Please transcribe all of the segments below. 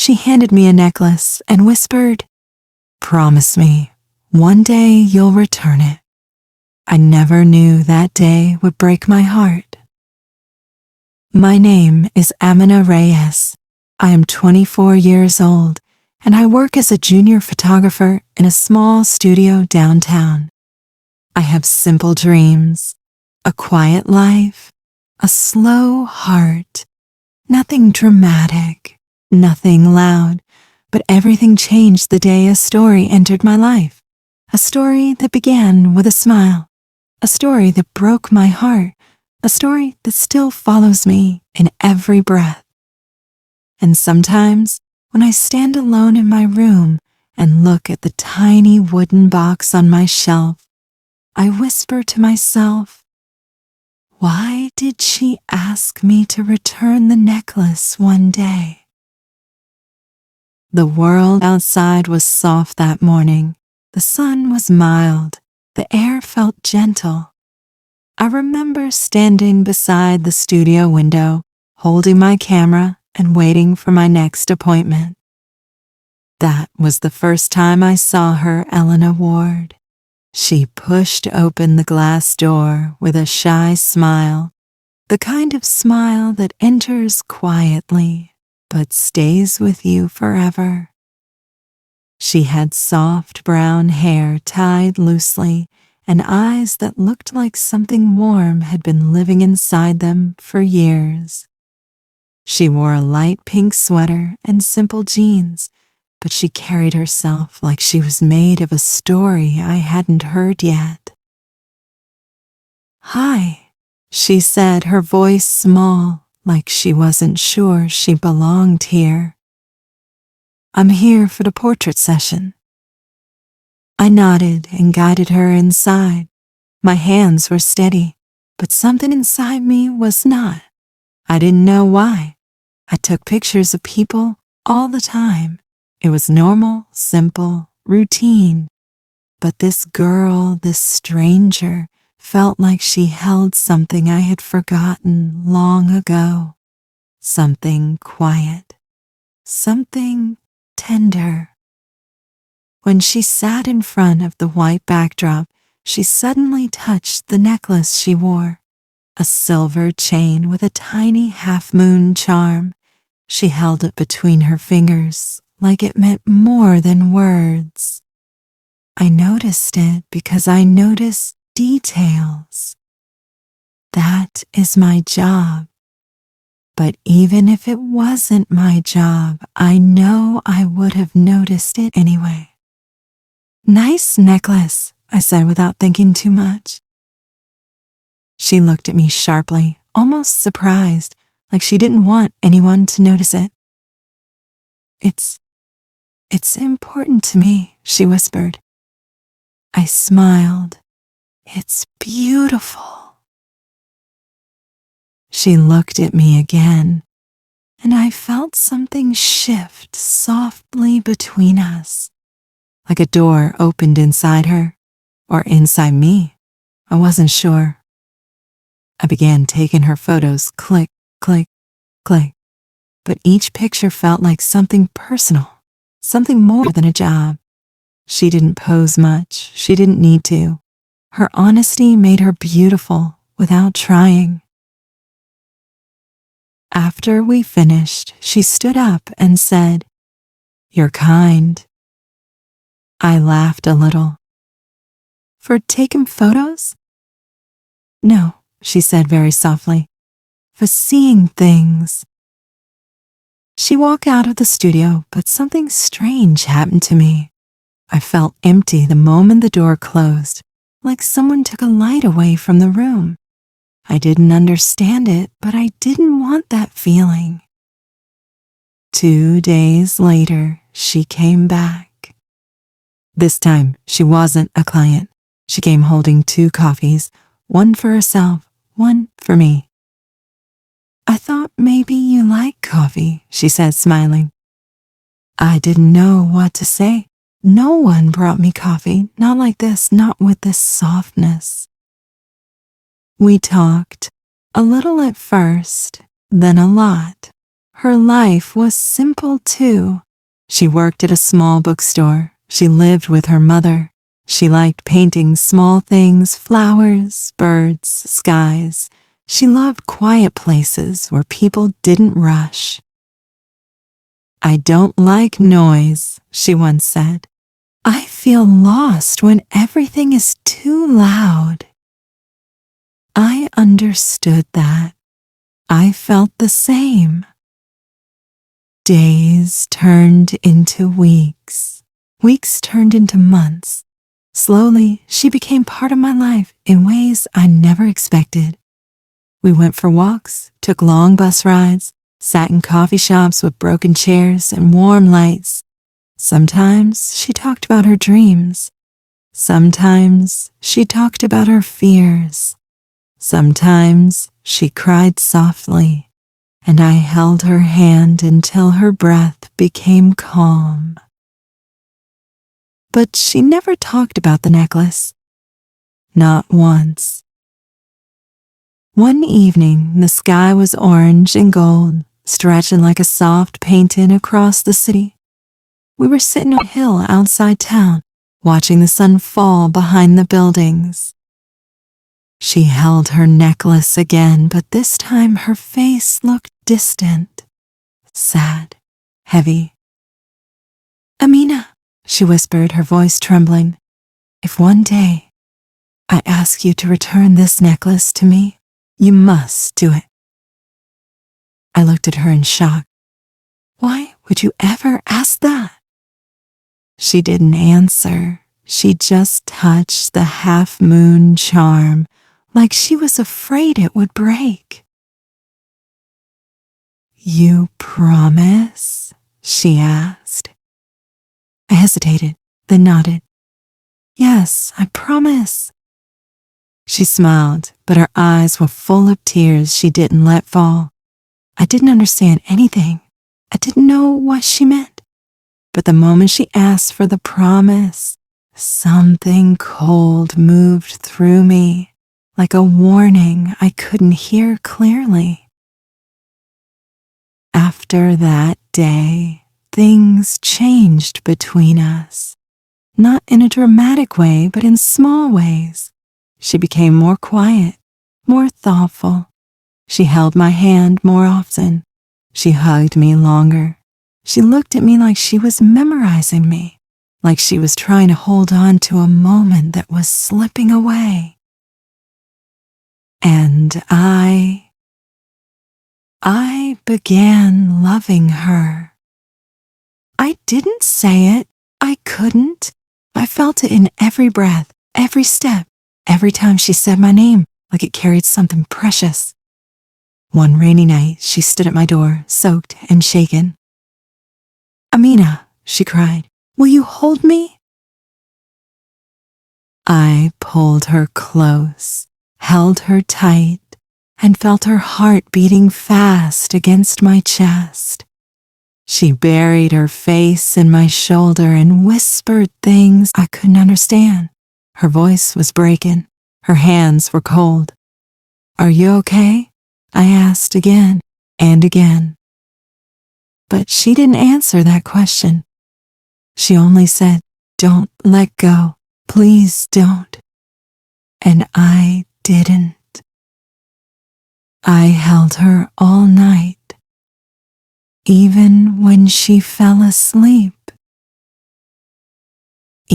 she handed me a necklace and whispered, "Promise me, one day you'll return it." I never knew that day would break my heart. My name is Amina Reyes. I am 24 years old, and I work as a junior photographer in a small studio downtown. I have simple dreams, a quiet life, a slow heart. Nothing dramatic, nothing loud, but everything changed the day a story entered my life. A story that began with a smile. A story that broke my heart. A story that still follows me in every breath. And sometimes, when I stand alone in my room and look at the tiny wooden box on my shelf, I whisper to myself, why did she ask me to return the necklace one day? The world outside was soft that morning. The sun was mild. The air felt gentle. I remember standing beside the studio window, holding my camera and waiting for my next appointment. That was the first time I saw her, Elena Ward. She pushed open the glass door with a shy smile, the kind of smile that enters quietly but stays with you forever. She had soft brown hair tied loosely and eyes that looked like something warm had been living inside them for years. She wore a light pink sweater and simple jeans, but she carried herself like she was made of a story I hadn't heard yet. "Hi," she said, her voice small, like she wasn't sure she belonged here. "I'm here for the portrait session." I nodded and guided her inside. My hands were steady, but something inside me was not. I didn't know why. I took pictures of people all the time. It was normal, simple, routine. But this girl, this stranger, felt like she held something I had forgotten long ago. Something quiet. Something tender. When she sat in front of the white backdrop, she suddenly touched the necklace she wore, a silver chain with a tiny half-moon charm. She held it between her fingers like it meant more than words. I noticed it because I notice details. That is my job. But even if it wasn't my job, I know I would have noticed it anyway. "Nice necklace," I said without thinking too much. She looked at me sharply, almost surprised, like she didn't want anyone to notice it. It's important to me," she whispered. I smiled. "It's beautiful." She looked at me again, and I felt something shift softly between us. Like a door opened inside her, or inside me. I wasn't sure. I began taking her photos, click, click, click. But each picture felt like something personal, something more than a job. She didn't pose much. She didn't need to. Her honesty made her beautiful without trying. After we finished, she stood up and said, "You're kind." I laughed a little. "For taking photos?" "No," she said very softly. "For seeing things." She walked out of the studio, but something strange happened to me. I felt empty the moment the door closed, like someone took a light away from the room. I didn't understand it, but I didn't want that feeling. 2 days later, she came back. This time, she wasn't a client. She came holding 2 coffees, one for herself, one for me. "I thought maybe you like coffee," she said, smiling. I didn't know what to say. No one brought me coffee, not like this, not with this softness. We talked, a little at first, then a lot. her life was simple too. She worked at a small bookstore. She lived with her mother. She liked painting small things, flowers, birds, skies. She loved quiet places where people didn't rush. "I don't like noise," she once said. "I feel lost when everything is too loud." I understood that. I felt the same. Days turned into weeks. Weeks turned into months. Slowly, she became part of my life in ways I never expected. We went for walks, took long bus rides, sat in coffee shops with broken chairs and warm lights. Sometimes she talked about her dreams. Sometimes she talked about her fears. Sometimes she cried softly, and I held her hand until her breath became calm. But she never talked about the necklace. Not once. One evening, the sky was orange and gold, stretching like a soft painting across the city. We were sitting on a hill outside town, watching the sun fall behind the buildings. She held her necklace again, but this time her face looked distant, sad, heavy. "Amina," she whispered, her voice trembling, "if one day I ask you to return this necklace to me, you must do it." I looked at her in shock. "Why would you ever ask that?" She didn't answer. She just touched the half-moon charm, like she was afraid it would break. "You promise?" she asked. I hesitated, then nodded. "Yes, I promise." She smiled, but her eyes were full of tears she didn't let fall. I didn't understand anything. I didn't know what she meant. But the moment she asked for the promise, something cold moved through me, like a warning I couldn't hear clearly. After that day, things changed between us. Not in a dramatic way, but in small ways. She became more quiet, more thoughtful. She held my hand more often. She hugged me longer. She looked at me like she was memorizing me, like she was trying to hold on to a moment that was slipping away. And I began loving her. I didn't say it. I couldn't. I felt it in every breath, every step, every time she said my name, like it carried something precious. One rainy night, she stood at my door, soaked and shaken. "Amina," she cried, "will you hold me?" I pulled her close, held her tight, and felt her heart beating fast against my chest. She buried her face in my shoulder and whispered things I couldn't understand. Her voice was breaking. Her hands were cold. "Are you okay?" I asked again and again. But she didn't answer that question. She only said, "Don't let go. Please don't." And I didn't. I held her all night, even when she fell asleep,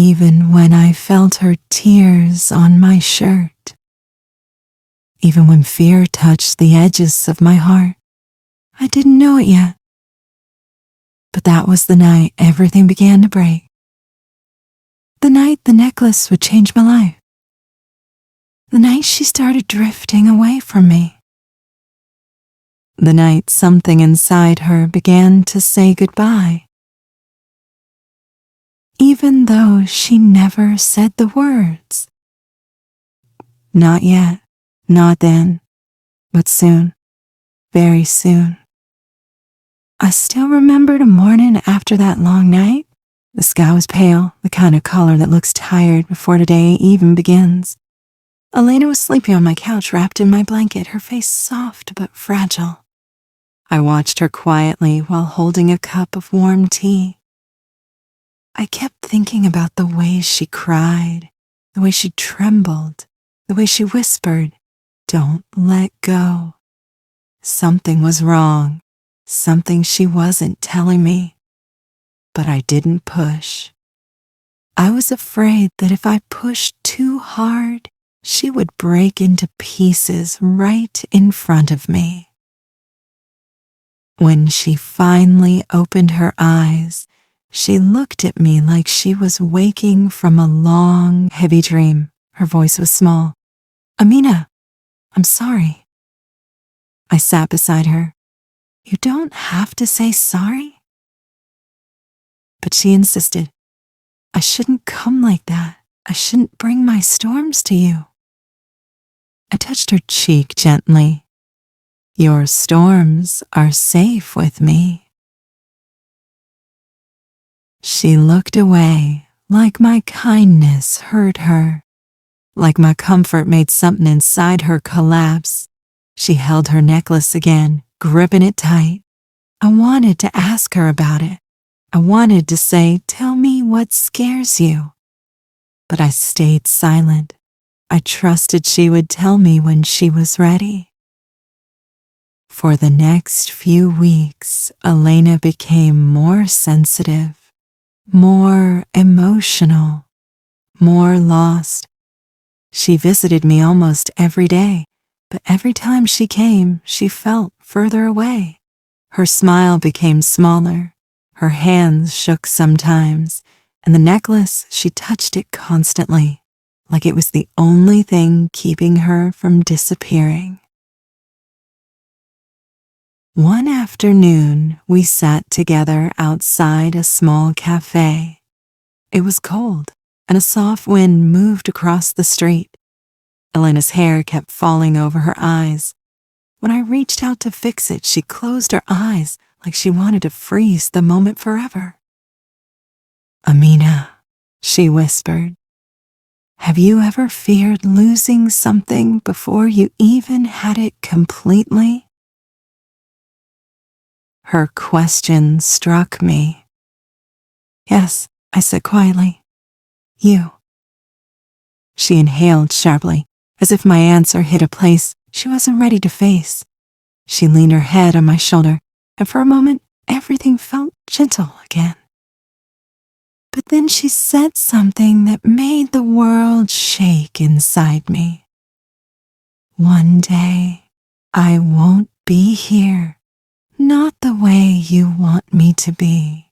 even when I felt her tears on my shirt, even when fear touched the edges of my heart. I didn't know it yet. But that was the night everything began to break. The night the necklace would change my life. The night she started drifting away from me. The night something inside her began to say goodbye. Even though she never said the words. Not yet, not then, but soon, very soon. I still remember the morning after that long night. The sky was pale, the kind of color that looks tired before the day even begins. Elena was sleeping on my couch wrapped in my blanket, her face soft but fragile. I watched her quietly while holding a cup of warm tea. I kept thinking about the way she cried, the way she trembled, the way she whispered, "Don't let go." Something was wrong, something she wasn't telling me. But I didn't push. I was afraid that if I pushed too hard, she would break into pieces right in front of me. When she finally opened her eyes, she looked at me like she was waking from a long, heavy dream. Her voice was small. "Amina, I'm sorry." I sat beside her. "You don't have to say sorry." But she insisted. "I shouldn't come like that. I shouldn't bring my storms to you." I touched her cheek gently. "Your storms are safe with me." She looked away, like my kindness hurt her, like my comfort made something inside her collapse. She held her necklace again, gripping it tight. I wanted to ask her about it. I wanted to say, "Tell me what scares you." But I stayed silent. I trusted she would tell me when she was ready. For the next few weeks, Elena became more sensitive, more emotional, more lost. She visited me almost every day, but every time she came, she felt further away. Her smile became smaller, her hands shook sometimes, and the necklace, she touched it constantly, like it was the only thing keeping her from disappearing. One afternoon, we sat together outside a small cafe. It was cold, and a soft wind moved across the street. Elena's hair kept falling over her eyes. When I reached out to fix it, she closed her eyes like she wanted to freeze the moment forever. "Amina," she whispered, "have you ever feared losing something before you even had it completely?" Her question struck me. "Yes," I said quietly. "You." She inhaled sharply, as if my answer hit a place she wasn't ready to face. She leaned her head on my shoulder, and for a moment, everything felt gentle again. But then she said something that made the world shake inside me. "One day, I won't be here, not the way you want me to be."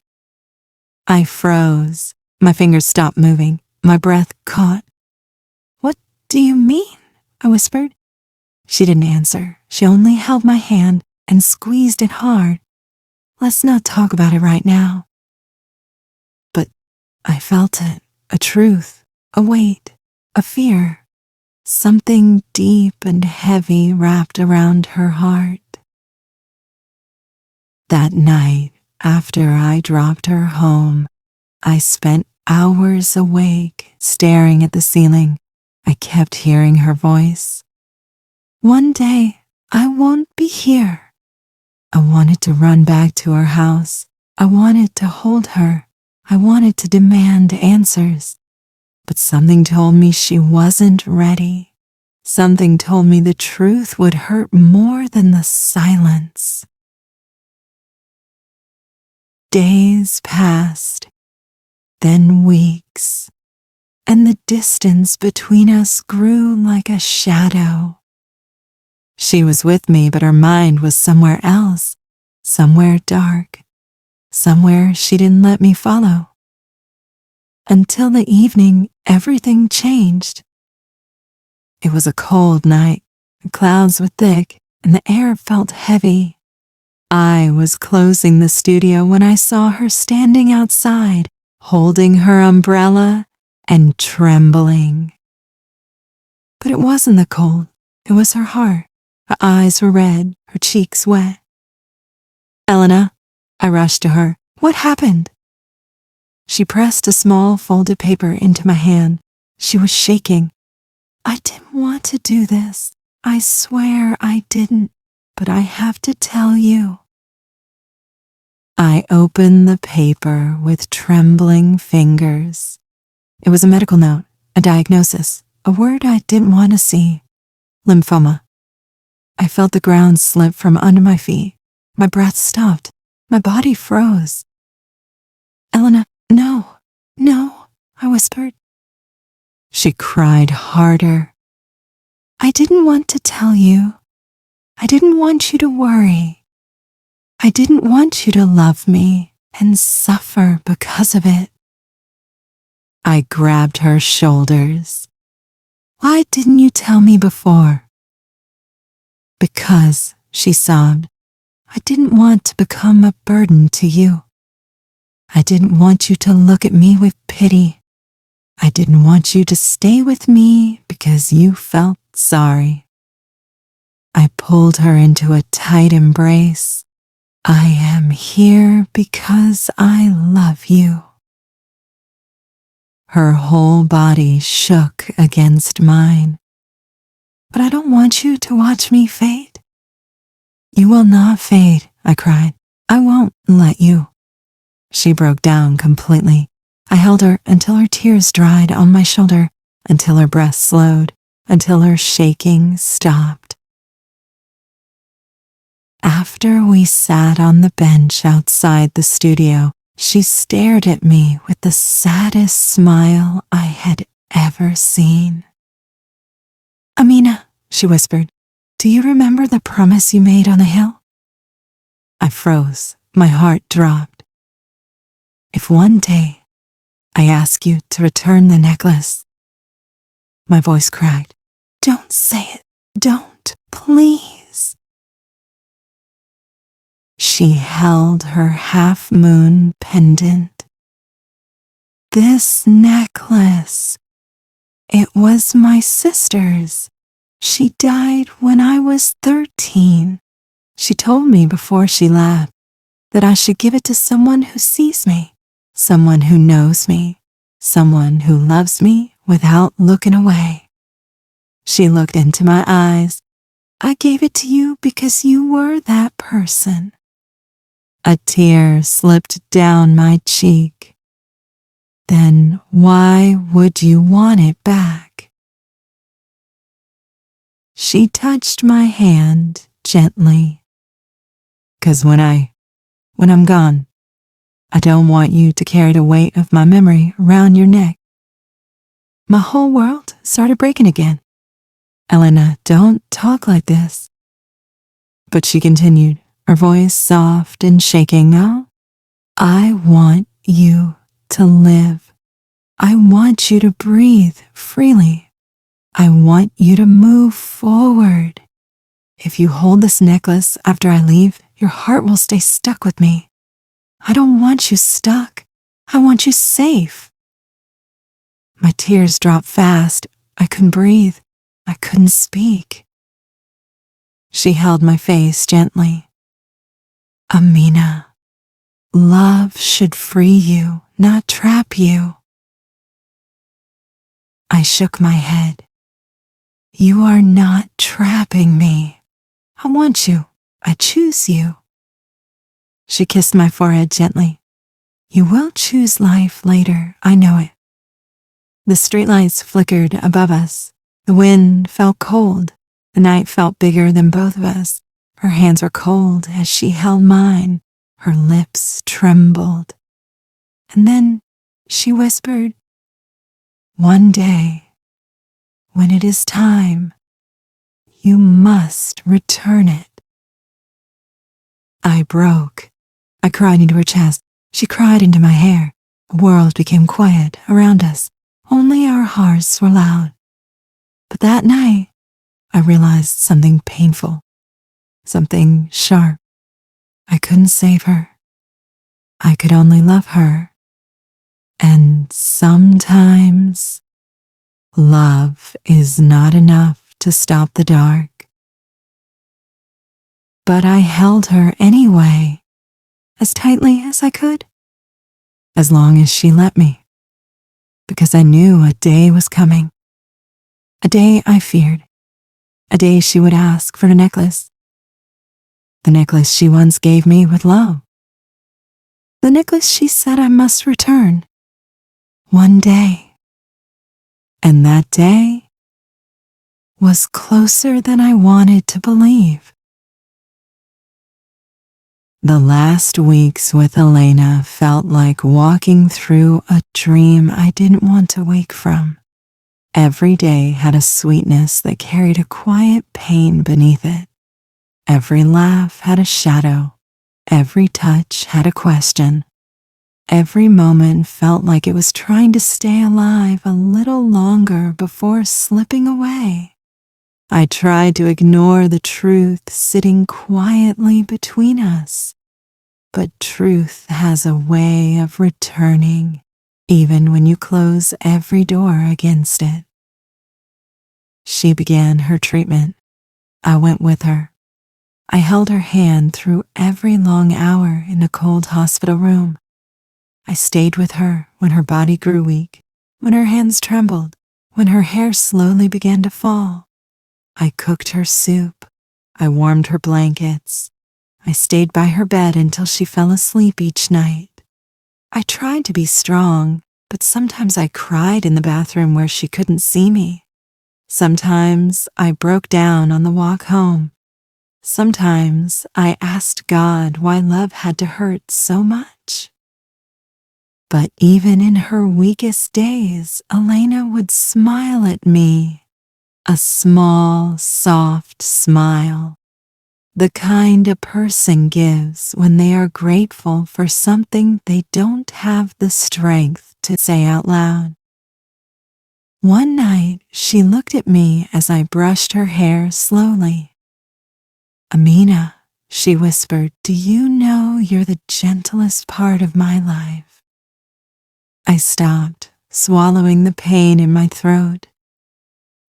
I froze. My fingers stopped moving. My breath caught. "What do you mean?" I whispered. She didn't answer. She only held my hand and squeezed it hard. "Let's not talk about it right now." But I felt it, a truth, a weight, a fear, something deep and heavy wrapped around her heart. That night, after I dropped her home, I spent hours awake, staring at the ceiling. I kept hearing her voice. "One day, I won't be here." I wanted to run back to her house. I wanted to hold her. I wanted to demand answers. But something told me she wasn't ready. Something told me the truth would hurt more than the silence. Days passed, then weeks, and the distance between us grew like a shadow. She was with me, but her mind was somewhere else, somewhere dark, somewhere she didn't let me follow. Until the evening, everything changed. It was a cold night, the clouds were thick, and the air felt heavy. I was closing the studio when I saw her standing outside, holding her umbrella and trembling. But it wasn't the cold, it was her heart. Her eyes were red, her cheeks wet. "Elena," I rushed to her. "What happened?" She pressed a small folded paper into my hand. She was shaking. "I didn't want to do this. I swear I didn't. But I have to tell you." I opened the paper with trembling fingers. It was a medical note, a diagnosis, a word I didn't want to see. Lymphoma. I felt the ground slip from under my feet. My breath stopped. My body froze. Elena, no, no, I whispered. She cried harder. I didn't want to tell you. I didn't want you to worry. I didn't want you to love me and suffer because of it. I grabbed her shoulders. Why didn't you tell me before? Because, she sobbed, I didn't want to become a burden to you. I didn't want you to look at me with pity. I didn't want you to stay with me because you felt sorry. I pulled her into a tight embrace. I am here because I love you. Her whole body shook against mine. But I don't want you to watch me fade. You will not fade, I cried. I won't let you. She broke down completely. I held her until her tears dried on my shoulder, until her breath slowed, until her shaking stopped. After we sat on the bench outside the studio, she stared at me with the saddest smile I had ever seen. Amina, she whispered, do you remember the promise you made on the hill? I froze. My heart dropped. If one day I ask you to return the necklace, my voice cracked. Don't say it. Don't, please. She held her half-moon pendant. This necklace, it was my sister's. She died when I was 13. She told me before she left that I should give it to someone who sees me, someone who knows me, someone who loves me without looking away. She looked into my eyes. I gave it to you because you were that person. A tear slipped down my cheek. Then why would you want it back? She touched my hand gently. 'Cause when I'm gone, I don't want you to carry the weight of my memory around your neck. My whole world started breaking again. Elena, don't talk like this. But she continued, her voice soft and shaking. Oh, I want you to live. I want you to breathe freely. I want you to move forward. If you hold this necklace after I leave, your heart will stay stuck with me. I don't want you stuck. I want you safe. My tears dropped fast. I couldn't breathe. I couldn't speak. She held my face gently. Amina, love should free you, not trap you. I shook my head. You are not trapping me. I want you. I choose you. She kissed my forehead gently. You will choose life later, I know it. The streetlights flickered above us. The wind felt cold. The night felt bigger than both of us. Her hands were cold as she held mine. Her lips trembled. And then she whispered, one day, when it is time, you must return it. I broke. I cried into her chest. She cried into my hair. The world became quiet around us. Only our hearts were loud. But that night, I realized something painful, something sharp. I couldn't save her. I could only love her. And sometimes, love is not enough to stop the dark. But I held her anyway, as tightly as I could, as long as she let me, because I knew a day was coming, a day I feared, a day she would ask for the necklace she once gave me with love. The necklace she said I must return. One day. And that day was closer than I wanted to believe. The last weeks with Elena felt like walking through a dream I didn't want to wake from. Every day had a sweetness that carried a quiet pain beneath it. Every laugh had a shadow. Every touch had a question. Every moment felt like it was trying to stay alive a little longer before slipping away. I tried to ignore the truth sitting quietly between us, but truth has a way of returning, even when you close every door against it. She began her treatment. I went with her. I held her hand through every long hour in a cold hospital room. I stayed with her when her body grew weak, when her hands trembled, when her hair slowly began to fall. I cooked her soup. I warmed her blankets. I stayed by her bed until she fell asleep each night. I tried to be strong, but sometimes I cried in the bathroom where she couldn't see me. Sometimes I broke down on the walk home. Sometimes I asked God why love had to hurt so much. But even in her weakest days, Elena would smile at me. A small, soft smile. The kind a person gives when they are grateful for something they don't have the strength to say out loud. One night, she looked at me as I brushed her hair slowly. "Amina," she whispered, "do you know you're the gentlest part of my life?" I stopped, swallowing the pain in my throat.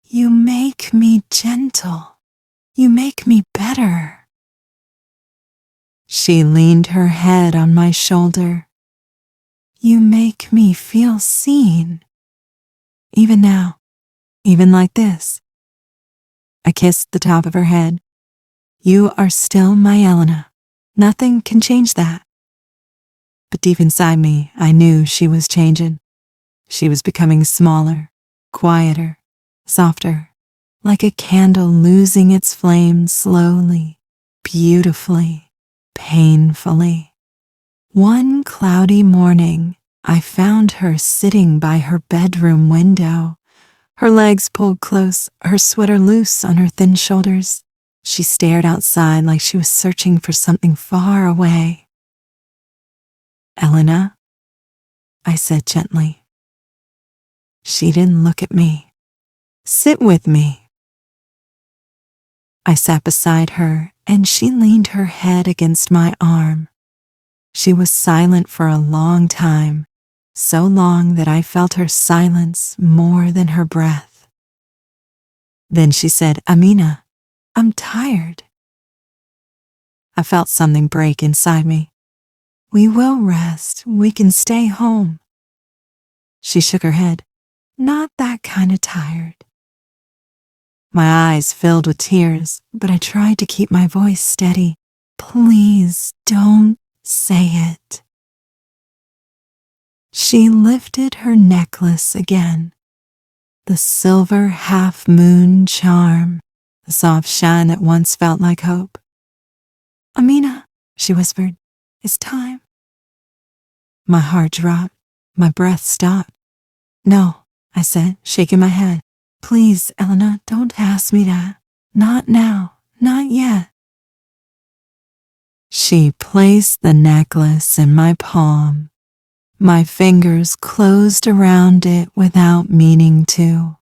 "You make me gentle. You make me better." She leaned her head on my shoulder. "You make me feel seen. Even now, even like this." I kissed the top of her head. "You are still my Elena. Nothing can change that." But deep inside me, I knew she was changing. She was becoming smaller, quieter, softer, like a candle losing its flame slowly, beautifully, painfully. One cloudy morning, I found her sitting by her bedroom window, her legs pulled close, her sweater loose on her thin shoulders. She stared outside like she was searching for something far away. "Elena," I said gently. She didn't look at me. "Sit with me." I sat beside her, and she leaned her head against my arm. She was silent for a long time, so long that I felt her silence more than her breath. Then she said, "Amina, I'm tired." I felt something break inside me. "We will rest. We can stay home." She shook her head. "Not that kind of tired." My eyes filled with tears, but I tried to keep my voice steady. "Please don't say it." She lifted her necklace again. The silver half-moon charm, the soft shine that once felt like hope. "Amina," she whispered, "it's time." My heart dropped. My breath stopped. "No," I said, shaking my head. "Please, Elena, don't ask me that. Not now, not yet." She placed the necklace in my palm. My fingers closed around it without meaning to.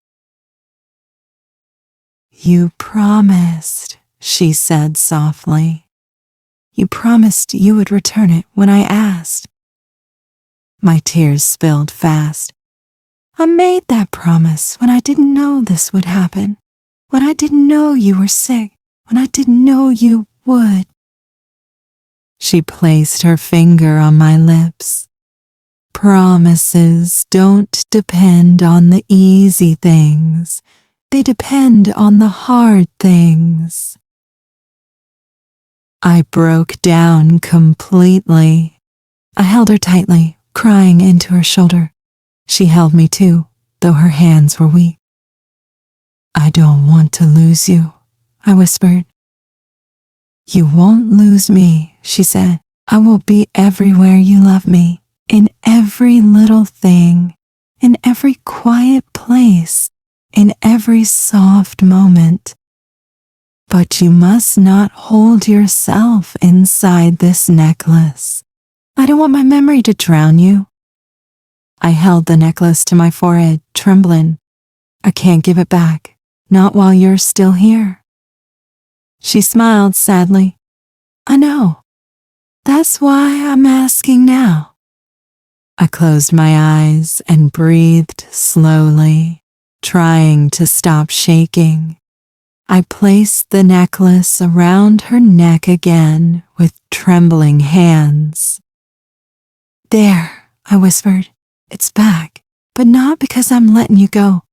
"You promised," she said softly. "You promised you would return it when I asked." My tears spilled fast. "I made that promise when I didn't know this would happen, when I didn't know you were sick, when I didn't know you would." She placed her finger on my lips. "Promises don't depend on the easy things. They depend on the hard things." I broke down completely. I held her tightly, crying into her shoulder. She held me too, though her hands were weak. I don't want to lose you, I whispered. You won't lose me, she said. I will be everywhere you love me, in every little thing, in every quiet place, in every soft moment. But you must not hold yourself inside this necklace. I don't want my memory to drown you. I held the necklace to my forehead, trembling. I can't give it back, not while you're still here. She smiled sadly. I know. That's why I'm asking now. I closed my eyes and breathed slowly, trying to stop shaking. I placed the necklace around her neck again with trembling hands. There, I whispered. It's back, but not because I'm letting you go,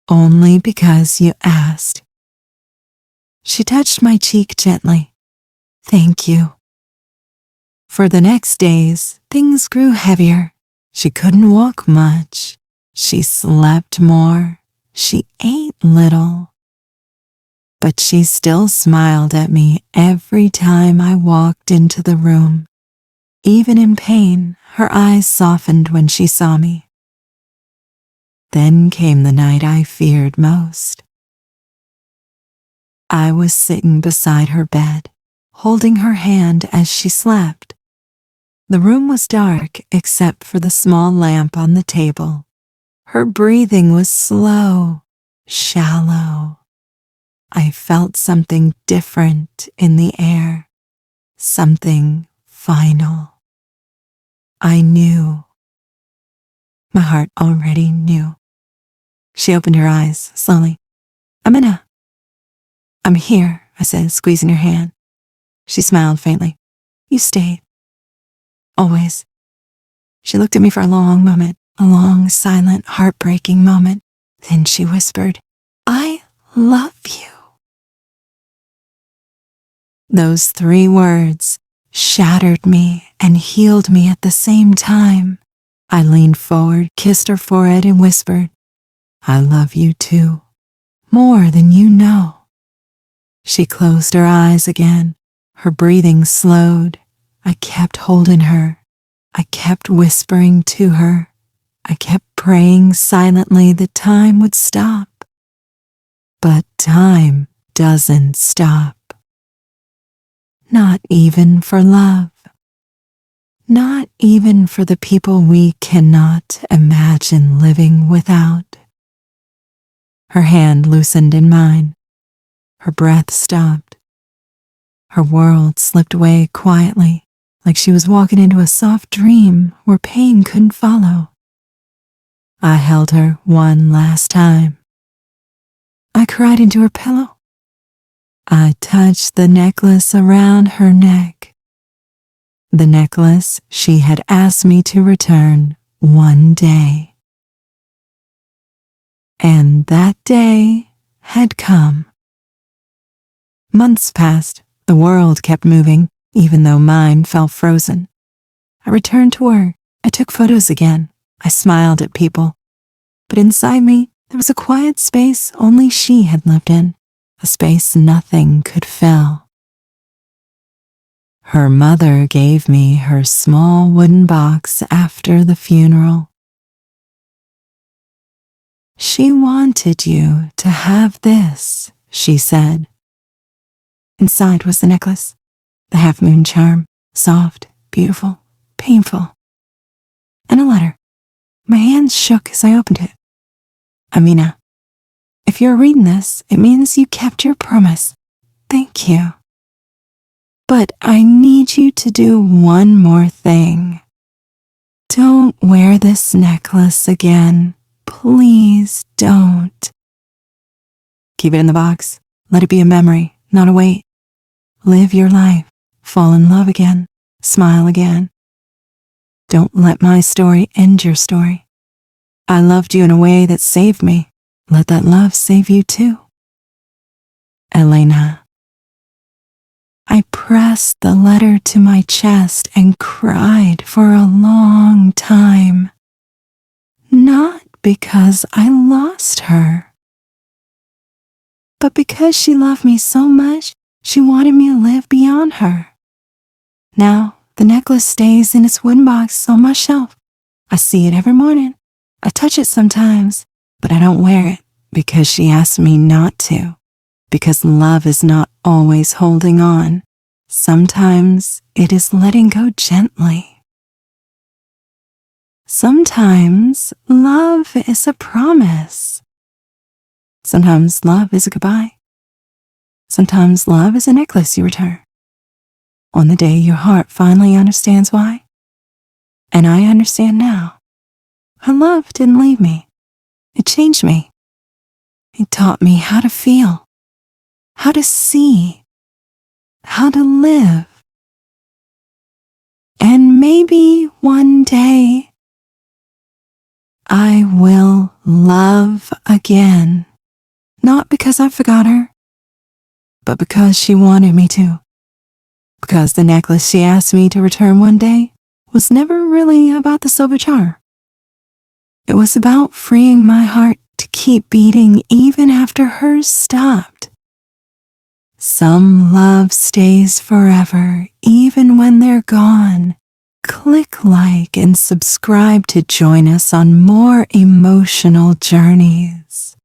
only because you asked. She touched my cheek gently. Thank you. For the next days, things grew heavier. She couldn't walk much. She slept more. She ate little. But she still smiled at me every time I walked into the room. Even in pain, her eyes softened when she saw me. Then came the night I feared most. I was sitting beside her bed, holding her hand as she slept. The room was dark except for the small lamp on the table. Her breathing was slow, shallow. I felt something different in the air, something final. I knew. My heart already knew. She opened her eyes slowly. Amina. I'm here, I said, squeezing her hand. She smiled faintly. You stayed. Always. She looked at me for a long moment, a long, silent, heartbreaking moment. Then she whispered, I love you. Those 3 words shattered me and healed me at the same time. I leaned forward, kissed her forehead, and whispered, I love you too, more than you know. She closed her eyes again. Her breathing slowed. I kept holding her. I kept whispering to her. I kept praying silently that time would stop. But time doesn't stop. Not even for love. Not even for the people we cannot imagine living without. Her hand loosened in mine. Her breath stopped. Her world slipped away quietly, like she was walking into a soft dream where pain couldn't follow. I held her one last time. I cried into her pillow. I touched the necklace around her neck. The necklace she had asked me to return one day. And that day had come. Months passed. The world kept moving, even though mine felt frozen. I returned to work. I took photos again. I smiled at people. But inside me, there was a quiet space only she had lived in, a space nothing could fill. Her mother gave me her small wooden box after the funeral. She wanted you to have this, she said. Inside was the necklace, the half-moon charm, soft, beautiful, painful, and a letter. My hands shook as I opened it. Amina, if you're reading this, it means you kept your promise. Thank you. But I need you to do one more thing. Don't wear this necklace again. Please don't. Keep it in the box. Let it be a memory, not a weight. Live your life. Fall in love again. Smile again. Don't let my story end your story. I loved you in a way that saved me. Let that love save you too. Elena. I pressed the letter to my chest and cried for a long time. Not because I lost her, but because she loved me so much, she wanted me to live beyond her. Now, the necklace stays in its wooden box on my shelf. I see it every morning. I touch it sometimes, but I don't wear it because she asked me not to. Because love is not always holding on. Sometimes it is letting go gently. Sometimes love is a promise. Sometimes love is a goodbye. Sometimes love is a necklace you return on the day your heart finally understands why. And I understand now. Her love didn't leave me. It changed me. It taught me how to feel, how to see, how to live. And maybe one day I will love again. Not because I forgot her, but because she wanted me to. Because the necklace she asked me to return one day was never really about the silver charm. It was about freeing my heart to keep beating even after hers stopped. Some love stays forever, even when they're gone. Click like and subscribe to join us on more emotional journeys.